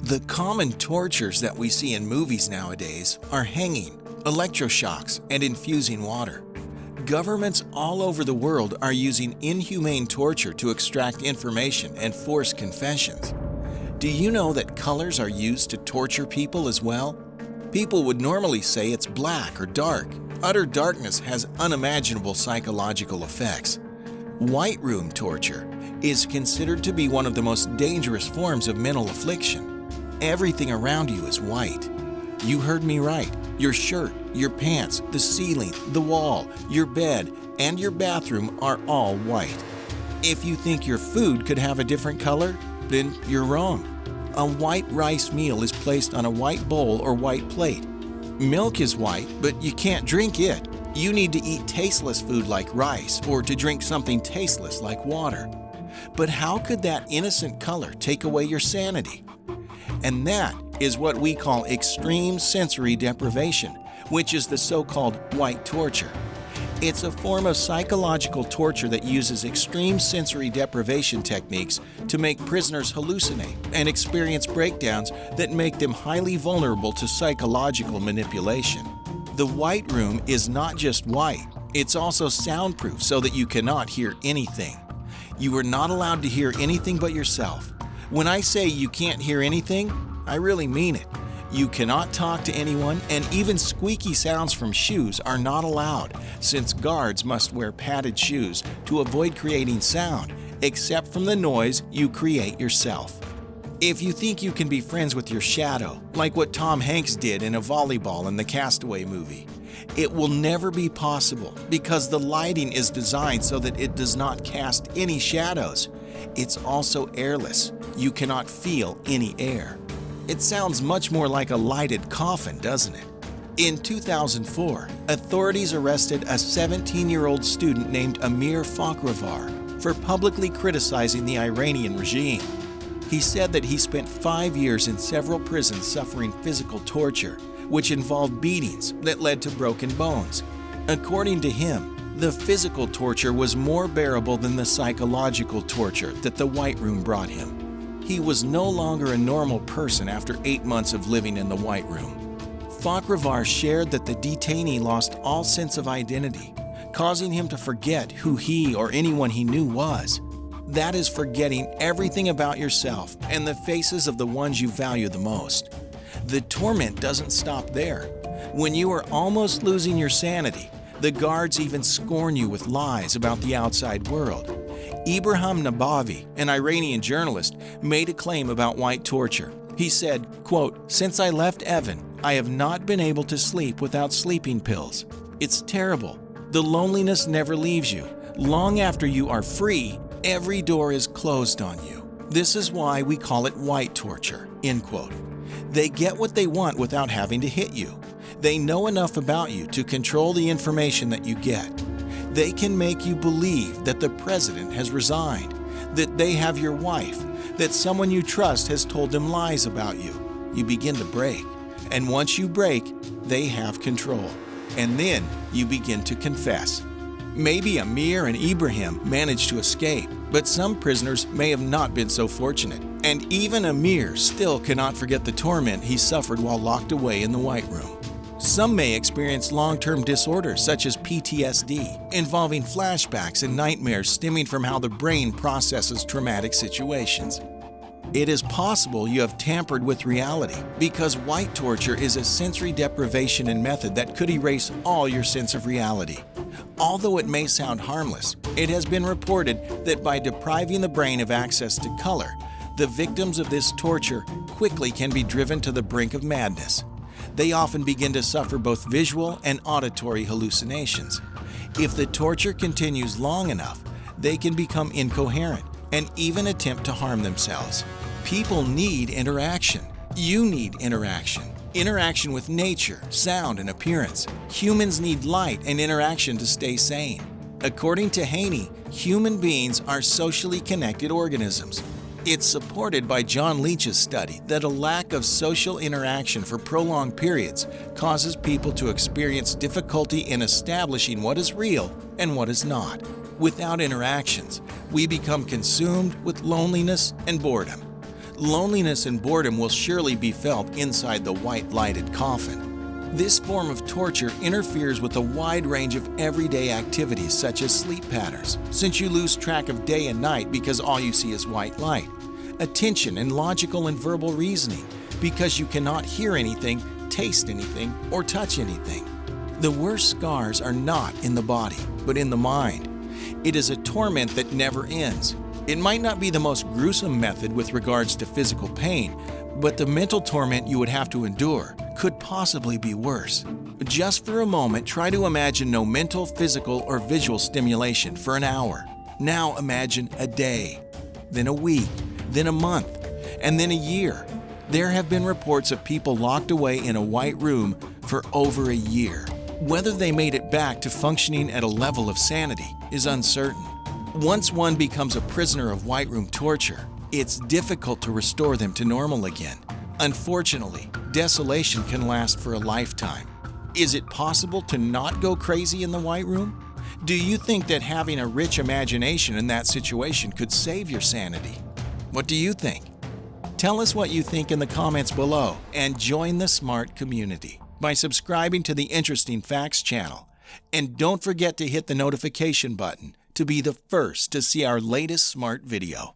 The common tortures that we see in movies nowadays are hanging, electroshocks, and infusing water. Governments all over the world are using inhumane torture to extract information and force confessions. Do you know that colors are used to torture people as well? People would normally say it's black or dark. Utter darkness has unimaginable psychological effects. White room torture is considered to be one of the most dangerous forms of mental affliction. Everything around you is white. You heard me right. Your shirt, your pants, the ceiling, the wall, your bed, and your bathroom are all white. If you think your food could have a different color, then you're wrong. A white rice meal is placed on a white bowl or white plate. Milk is white, but you can't drink it. You need to eat tasteless food like rice or to drink something tasteless like water. But how could that innocent color take away your sanity? And that is what we call extreme sensory deprivation, which is the so-called white torture. It's a form of psychological torture that uses extreme sensory deprivation techniques to make prisoners hallucinate and experience breakdowns that make them highly vulnerable to psychological manipulation. The white room is not just white, it's also soundproof so that you cannot hear anything. You are not allowed to hear anything but yourself. When I say you can't hear anything, I really mean it. You cannot talk to anyone, and even squeaky sounds from shoes are not allowed, since guards must wear padded shoes to avoid creating sound, except from the noise you create yourself. If you think you can be friends with your shadow, like what Tom Hanks did in a volleyball in the Castaway movie, it will never be possible because the lighting is designed so that it does not cast any shadows. It's also airless. You cannot feel any air. It sounds much more like a lighted coffin, doesn't it? In 2004, authorities arrested a 17-year-old student named Amir Fakhravar for publicly criticizing the Iranian regime. He said that he spent 5 years in several prisons suffering physical torture, which involved beatings that led to broken bones. According to him, the physical torture was more bearable than the psychological torture that the White Room brought him. He was no longer a normal person after 8 months of living in the White Room. Fakhravar shared that the detainee lost all sense of identity, causing him to forget who he or anyone he knew was. That is forgetting everything about yourself and the faces of the ones you value the most. The torment doesn't stop there. When you are almost losing your sanity, the guards even scorn you with lies about the outside world. Ibrahim Nabavi, an Iranian journalist, made a claim about white torture. He said, quote, "Since I left Evan, I have not been able to sleep without sleeping pills. It's terrible. The loneliness never leaves you. Long after you are free, every door is closed on you. This is why we call it white torture," end quote. They get what they want without having to hit you. They know enough about you to control the information that you get. They can make you believe that the president has resigned, that they have your wife, that someone you trust has told them lies about you. You begin to break. And once you break, they have control. And then you begin to confess. Maybe Amir and Ibrahim managed to escape, but some prisoners may have not been so fortunate. And even Amir still cannot forget the torment he suffered while locked away in the White Room. Some may experience long-term disorders such as PTSD, involving flashbacks and nightmares stemming from how the brain processes traumatic situations. It is possible you have tampered with reality because white torture is a sensory deprivation and method that could erase all your sense of reality. Although it may sound harmless, it has been reported that by depriving the brain of access to color, the victims of this torture quickly can be driven to the brink of madness. They often begin to suffer both visual and auditory hallucinations. If the torture continues long enough, they can become incoherent and even attempt to harm themselves. People need interaction. You need interaction. Interaction with nature, sound, and appearance. Humans need light and interaction to stay sane. According to Haney, human beings are socially connected organisms. It's supported by John Leach's study that a lack of social interaction for prolonged periods causes people to experience difficulty in establishing what is real and what is not. Without interactions, we become consumed with loneliness and boredom. Loneliness and boredom will surely be felt inside the white lighted coffin. This form of torture interferes with a wide range of everyday activities such as sleep patterns, since you lose track of day and night because all you see is white light. Attention and logical and verbal reasoning, because you cannot hear anything, taste anything, or touch anything. The worst scars are not in the body, but in the mind. It is a torment that never ends. It might not be the most gruesome method with regards to physical pain, but the mental torment you would have to endure could possibly be worse. Just for a moment, try to imagine no mental, physical, or visual stimulation for an hour. Now imagine a day, then a week, then a month, and then a year. There have been reports of people locked away in a white room for over a year. Whether they made it back to functioning at a level of sanity is uncertain. Once one becomes a prisoner of white room torture, it's difficult to restore them to normal again. Unfortunately, desolation can last for a lifetime. Is it possible to not go crazy in the white room? Do you think that having a rich imagination in that situation could save your sanity? What do you think? Tell us what you think in the comments below and join the smart community by subscribing to the Interesting Facts channel. And don't forget to hit the notification button to be the first to see our latest smart video.